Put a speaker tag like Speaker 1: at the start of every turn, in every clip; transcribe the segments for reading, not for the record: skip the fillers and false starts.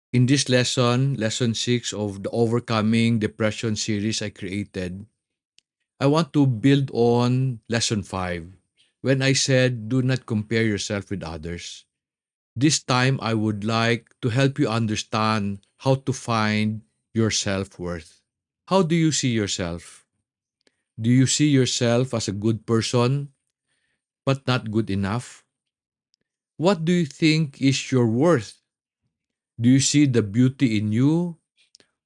Speaker 1: In this lesson, lesson 6 of the Overcoming Depression series I created, I want to build on lesson 5 when I said, do not compare yourself with others. This time, I would like to help you understand how to find your self worth. How do you see yourself? Do you see yourself as a good person but not good enough? What do you think is your worth? Do you see the beauty in you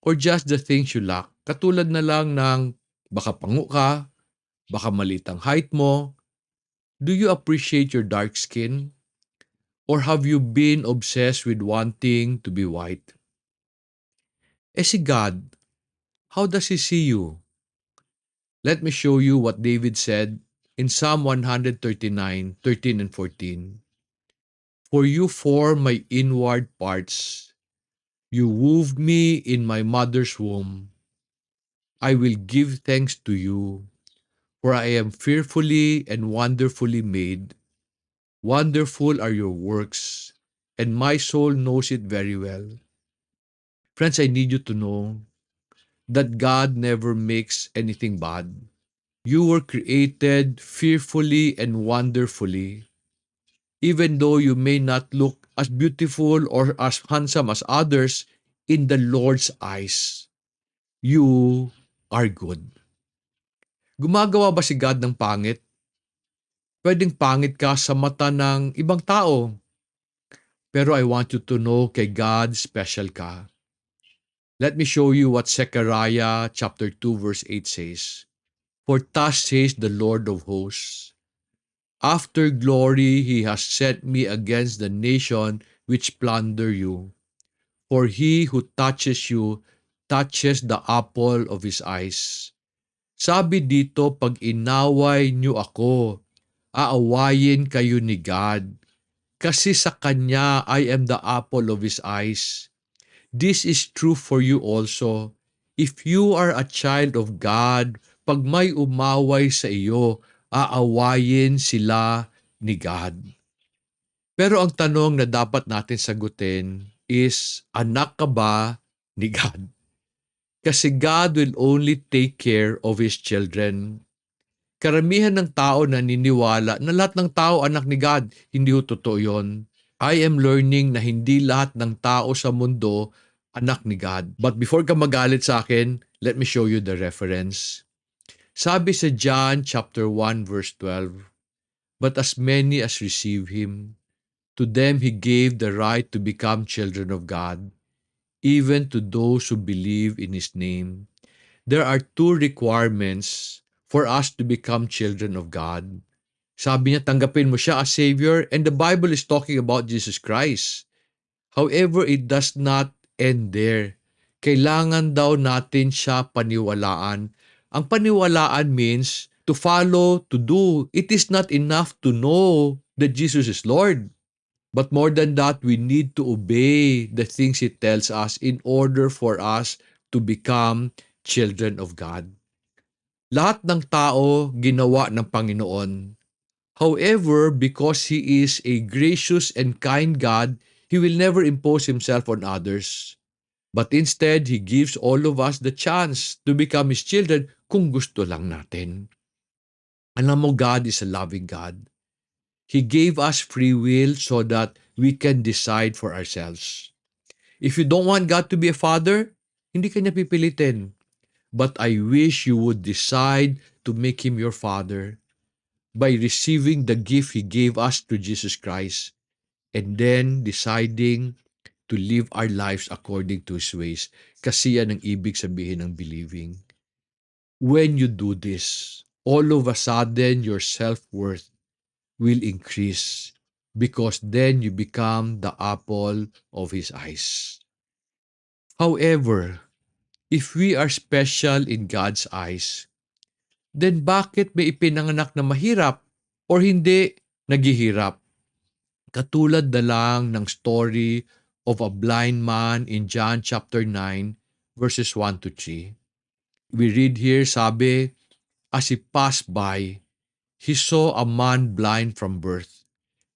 Speaker 1: or just the things you lack? Katulad na lang ng baka pango ka, baka maliit ang height mo. Do you appreciate your dark skin? Or have you been obsessed with wanting to be white? Eh si God, how does He see you? Let me show you what David said in Psalm 139:13 and 14. For you form my inward parts. You wove me in my mother's womb. I will give thanks to you, for I am fearfully and wonderfully made. Wonderful are your works, and my soul knows it very well. Friends, I need you to know that God never makes anything bad. You were created fearfully and wonderfully. Even though you may not look as beautiful or as handsome as others, in the Lord's eyes, you are good. Gumagawa ba si God ng pangit? Pwedeng pangit ka sa mata ng ibang tao, pero I want you to know kay God special ka. Let me show you what Zechariah chapter 2 verse 8 says. For thus says the Lord of hosts, after glory he has set me against the nation which plunder you. For he who touches you touches the apple of his eyes. Sabi dito, pag inaway niyo ako, aawayin kayo ni God. Kasi sa kanya I am the apple of his eyes. This is true for you also. If you are a child of God, pag may umaway sa iyo, aawayin sila ni God. Pero ang tanong na dapat natin sagutin is, anak ka ba ni God? Kasi God will only take care of His children. Karamihan ng tao naniniwala na lahat ng tao anak ni God. Hindi ho totoo yun. I am learning na hindi lahat ng tao sa mundo anak ni God. But before ka magalit sa akin, let me show you the reference. Sabi sa John chapter 1 verse 12, but as many as receive Him, to them He gave the right to become children of God, even to those who believe in His name. There are two requirements for us to become children of God. Sabi niya, tanggapin mo siya as Savior, and the Bible is talking about Jesus Christ. However, it does not end there. Kailangan daw natin siya paniwalaan. Ang paniwalaan means to follow, to do. It is not enough to know that Jesus is Lord. But more than that, we need to obey the things He tells us in order for us to become children of God. Lahat ng tao ginawa ng Panginoon. However, because He is a gracious and kind God, He will never impose Himself on others. But instead, He gives all of us the chance to become His children kung gusto lang natin. Alam mo, God is a loving God. He gave us free will so that we can decide for ourselves. If you don't want God to be a father, hindi ka niya pipilitin. But I wish you would decide to make Him your father by receiving the gift He gave us through Jesus Christ and then deciding to live our lives according to His ways. Kasi yan ang ibig sabihin ng believing. When you do this, all of a sudden your self-worth will increase because then you become the apple of His eyes. However, if we are special in God's eyes, then bakit may ipinanganak na mahirap or hindi naghihirap? Katulad na lang ng story of a blind man in John chapter 9 verses 1 to 3. We read here, sabi, as he passed by, he saw a man blind from birth,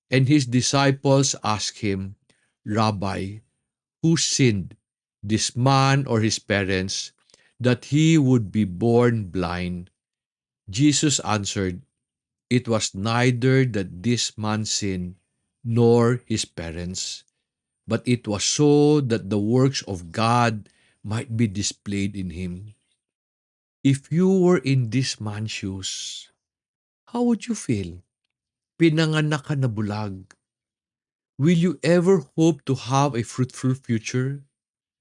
Speaker 1: and his disciples asked him, Rabbi, who sinned, this man or his parents, that he would be born blind? Jesus answered, it was neither that this man sinned nor his parents, but it was so that the works of God might be displayed in him. If you were in this man's shoes, how would you feel? Pinanganak ka na bulag. Will you ever hope to have a fruitful future?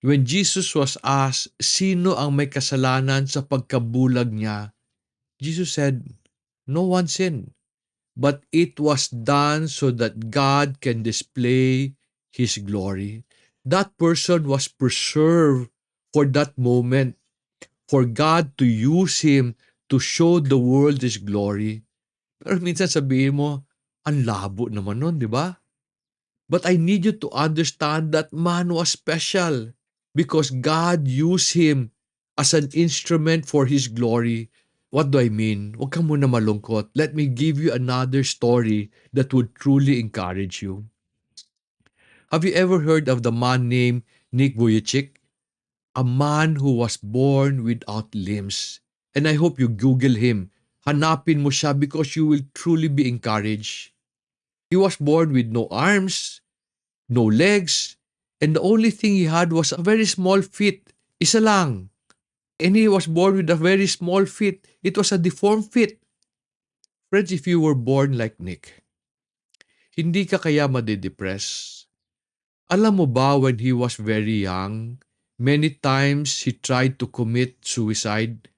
Speaker 1: When Jesus was asked, sino ang may kasalanan sa pagkabulag niya? Jesus said, no one sinned, but it was done so that God can display His glory. That person was preserved for that moment, for God to use him to show the world His glory. Pero minsan sabihin mo, ang labo naman nun, di ba? But I need you to understand that man was special because God used him as an instrument for His glory. What do I mean? Huwag kang muna malungkot. Let me give you another story that would truly encourage you. Have you ever heard of the man named Nick Vujicic? A man who was born without limbs. And I hope you Google him. Hanapin mo siya because you will truly be encouraged. He was born with no arms, no legs, and the only thing he had was a very small feet. Isa lang. And he was born with a very small feet. It was a deformed feet. Friends, if you were born like Nick, hindi ka kaya madidepress? Alam mo ba when he was very young, many times he tried to commit suicide.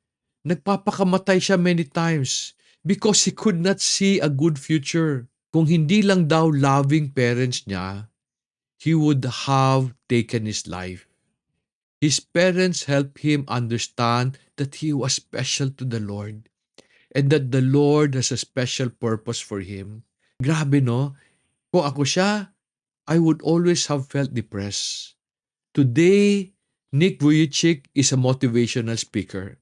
Speaker 1: Nagpapakamatay siya many times because he could not see a good future. Kung hindi lang daw loving parents niya, he would have taken his life. His parents helped him understand that he was special to the Lord and that the Lord has a special purpose for him. Grabe no? Kung ako siya, I would always have felt depressed. Today, Nick Vujicic is a motivational speaker,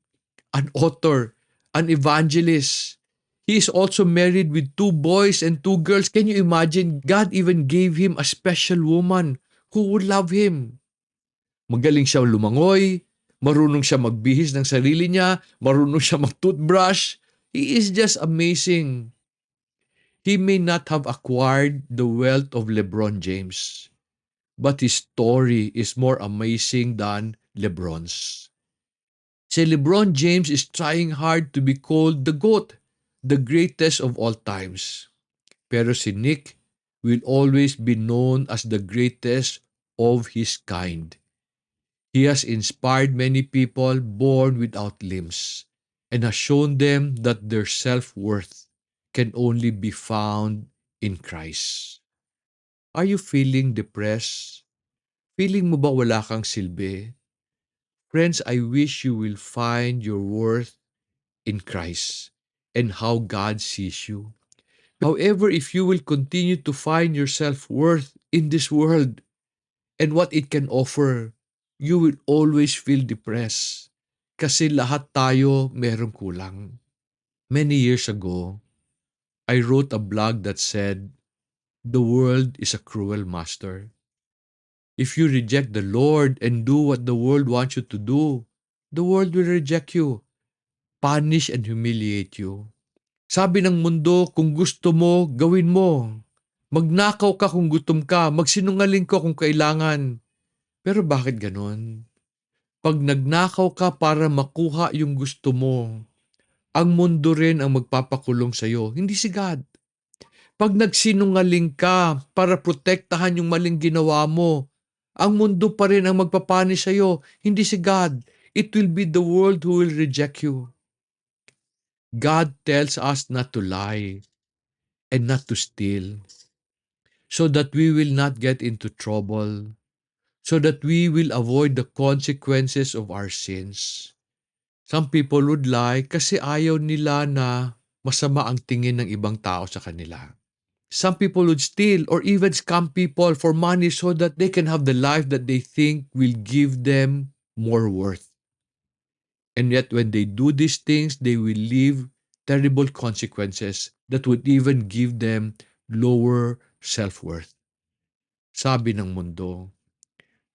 Speaker 1: an author, an evangelist. He is also married with two boys and two girls. Can you imagine? God even gave him a special woman who would love him. Magaling siya lumangoy, marunong siya magbihis ng sarili niya, marunong siya mag-toothbrush. He is just amazing. He may not have acquired the wealth of LeBron James, but his story is more amazing than LeBron's. Si LeBron James is trying hard to be called the GOAT, the greatest of all times. Pero si Nick will always be known as the greatest of his kind. He has inspired many people born without limbs and has shown them that their self-worth can only be found in Christ. Are you feeling depressed? Feeling mo ba wala kang silbi? Friends, I wish you will find your worth in Christ and how God sees you. However, if you will continue to find your self-worth in this world and what it can offer, you will always feel depressed kasi lahat tayo merong kulang. Many years ago, I wrote a blog that said, the world is a cruel master. If you reject the Lord and do what the world wants you to do, the world will reject you, punish and humiliate you. Sabi ng mundo, kung gusto mo, gawin mo. Magnakaw ka kung gutom ka, magsinungaling ka kung kailangan. Pero bakit ganon? Pag nagnakaw ka para makuha yung gusto mo, ang mundo rin ang magpapakulong sa'yo, hindi si God. Pag nagsinungaling ka para protektahan yung maling ginawa mo, ang mundo pa rin ang magpapanish sa'yo, hindi si God. It will be the world who will reject you. God tells us not to lie and not to steal so that we will not get into trouble, so that we will avoid the consequences of our sins. Some people would lie kasi ayaw nila na masama ang tingin ng ibang tao sa kanila. Some people would steal or even scam people for money so that they can have the life that they think will give them more worth. And yet when they do these things, they will live terrible consequences that would even give them lower self-worth. Sabi ng mundo,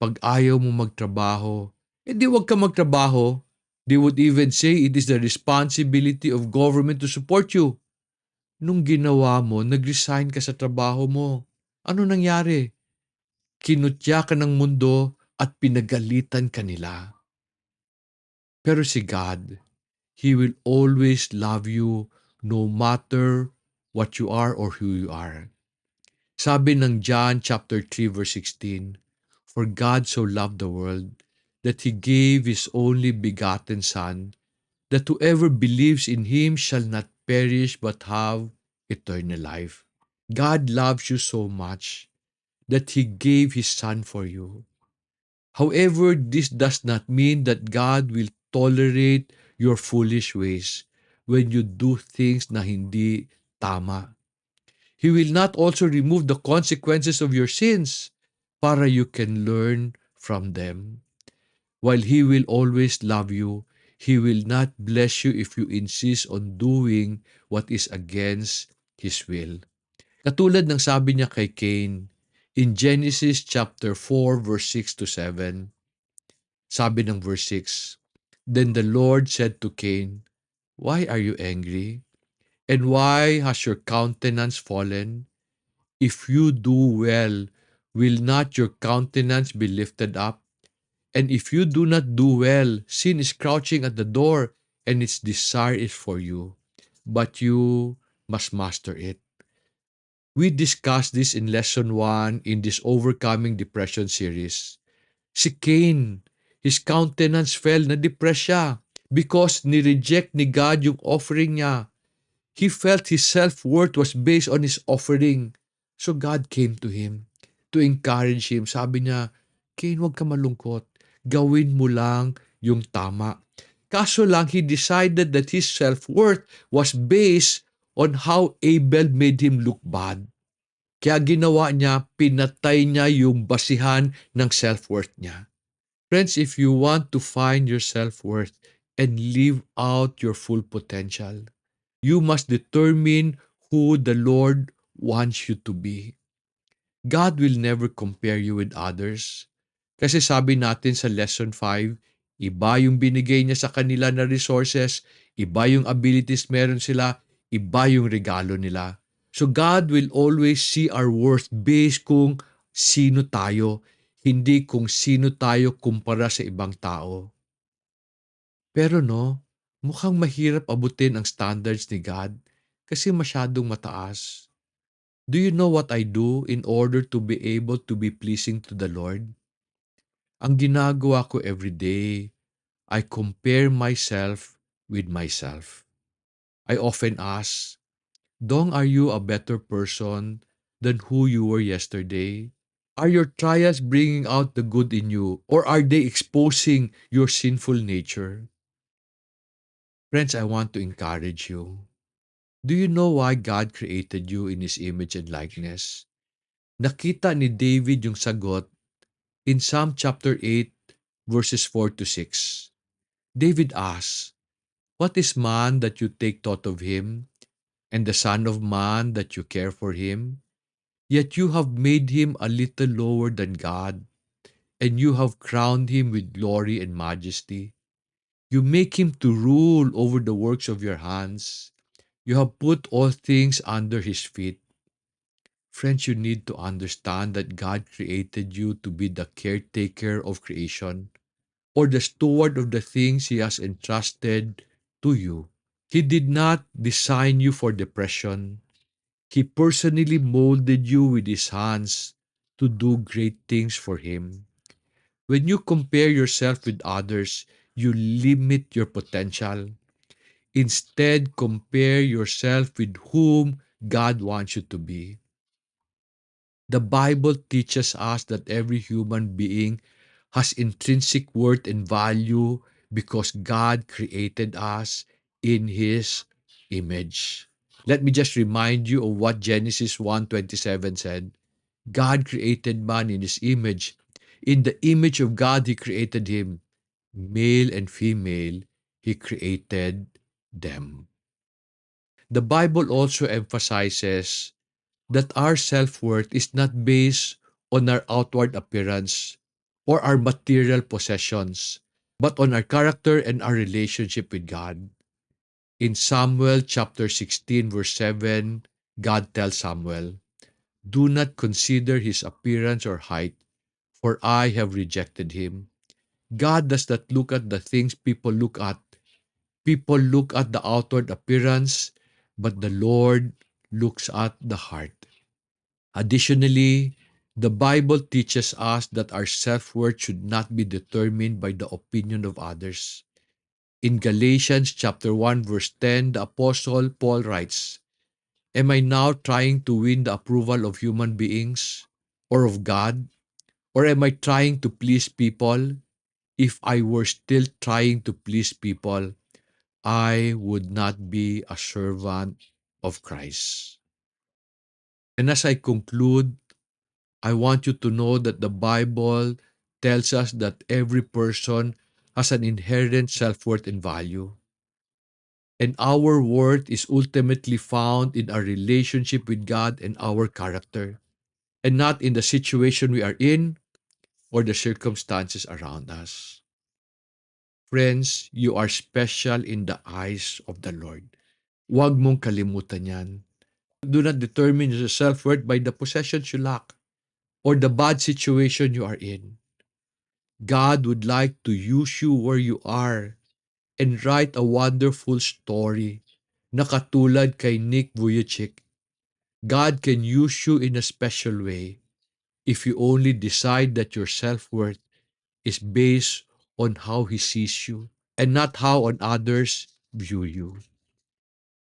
Speaker 1: Pag ayaw mo magtrabaho, di wag ka magtrabaho. They would even say it is the responsibility of government to support you. Nung ginawa mo, nag-resign ka sa trabaho mo. Ano nangyari? Kinutya ka ng mundo at pinagalitan ka nila. Pero si God, He will always love you no matter what you are or who you are. Sabi ng John chapter 3 verse 16, "For God so loved the world that He gave His only begotten Son, that whoever believes in Him shall not perish but have eternal life." God loves you so much that He gave His Son for you. However, this does not mean that God will tolerate your foolish ways when you do things na hindi tama. He will not also remove the consequences of your sins para you can learn from them. While He will always love you, He will not bless you if you insist on doing what is against His will. Katulad ng sabi niya kay Cain in Genesis chapter 4 verse 6 to 7. Sabi ng verse 6, "Then the Lord said to Cain, why are you angry? And why has your countenance fallen? If you do well, will not your countenance be lifted up? And if you do not do well, sin is crouching at the door, and its desire is for you, but you must master it." We discussed this in lesson 1 in this Overcoming Depression series. Si Cain, his countenance fell, na-depress siya because ni-reject ni God yung offering niya. He felt his self-worth was based on his offering. So God came to him to encourage him. Sabi niya, Cain, huwag ka malungkot. Gawin mo lang yung tama. Kaso lang, he decided that his self-worth was based on how Abel made him look bad. Kaya ginawa niya, pinatay niya yung basihan ng self-worth niya. Friends, if you want to find your self-worth and live out your full potential, you must determine who the Lord wants you to be. God will never compare you with others. Kasi sabi natin sa lesson 5, iba yung binigay niya sa kanila na resources, iba yung abilities meron sila, iba yung regalo nila. So God will always see our worth based kung sino tayo, hindi kung sino tayo kumpara sa ibang tao. Pero no, mukhang mahirap abutin ang standards ni God kasi masyadong mataas. Do you know what I do in order to be able to be pleasing to the Lord? Ang ginagawa ko everyday, I compare myself with myself. I often ask, Dong, are you a better person than who you were yesterday? Are your trials bringing out the good in you, or are they exposing your sinful nature? Friends, I want to encourage you. Do you know why God created you in His image and likeness? Nakita ni David yung sagot in Psalm chapter 8 verses 4 to 6. David asks, "What is man that you take thought of him, and the son of man that you care for him? Yet you have made him a little lower than God, and you have crowned him with glory and majesty. You make him to rule over the works of your hands. You have put all things under his feet." Friends, you need to understand that God created you to be the caretaker of creation or the steward of the things He has entrusted to you. He did not design you for depression. He personally molded you with His hands to do great things for Him. When you compare yourself with others, you limit your potential. Instead, compare yourself with whom God wants you to be. The Bible teaches us that every human being has intrinsic worth and value because God created us in His image. Let me just remind you of what Genesis 1:27 said. God created man in His image. In the image of God, He created him. Male and female, He created them. The Bible also emphasizes that our self-worth is not based on our outward appearance, or our material possessions, but on our character and our relationship with God. In Samuel chapter 16 verse 7, God tells Samuel, "Do not consider his appearance or height, for I have rejected him." God does not look at the things people look at. People look at the outward appearance, but the Lord looks at the heart. Additionally, the Bible teaches us that our self-worth should not be determined by the opinion of others. In Galatians chapter 1 verse 10, the apostle Paul writes, "Am I now trying to win the approval of human beings or of God? Or am I trying to please people? If I were still trying to please people, I would not be a servant of Christ." And as I conclude, I want you to know that the Bible tells us that every person has an inherent self-worth and value. And our worth is ultimately found in our relationship with God and our character, and not in the situation we are in or the circumstances around us. Friends, you are special in the eyes of the Lord. Huwag mong kalimutan yan. Do not determine your self-worth by the possessions you lack or the bad situation you are in. God would like to use you where you are and write a wonderful story na katulad kay Nick Vujicic. God can use you in a special way if you only decide that your self-worth is based on how He sees you and not how on others view you.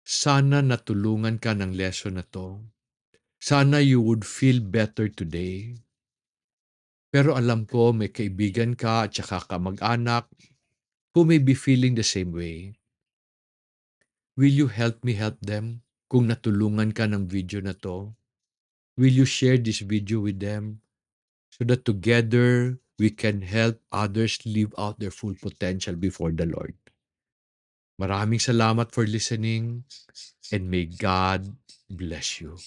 Speaker 1: Sana natulungan ka ng lesson na to. Sana you would feel better today. Pero alam ko may kaibigan ka at saka kamag-anak who may be feeling the same way. Will you help me help them? Kung natulungan ka ng video na to, will you share this video with them so that together we can help others live out their full potential before the Lord? Maraming salamat for listening and may God bless you.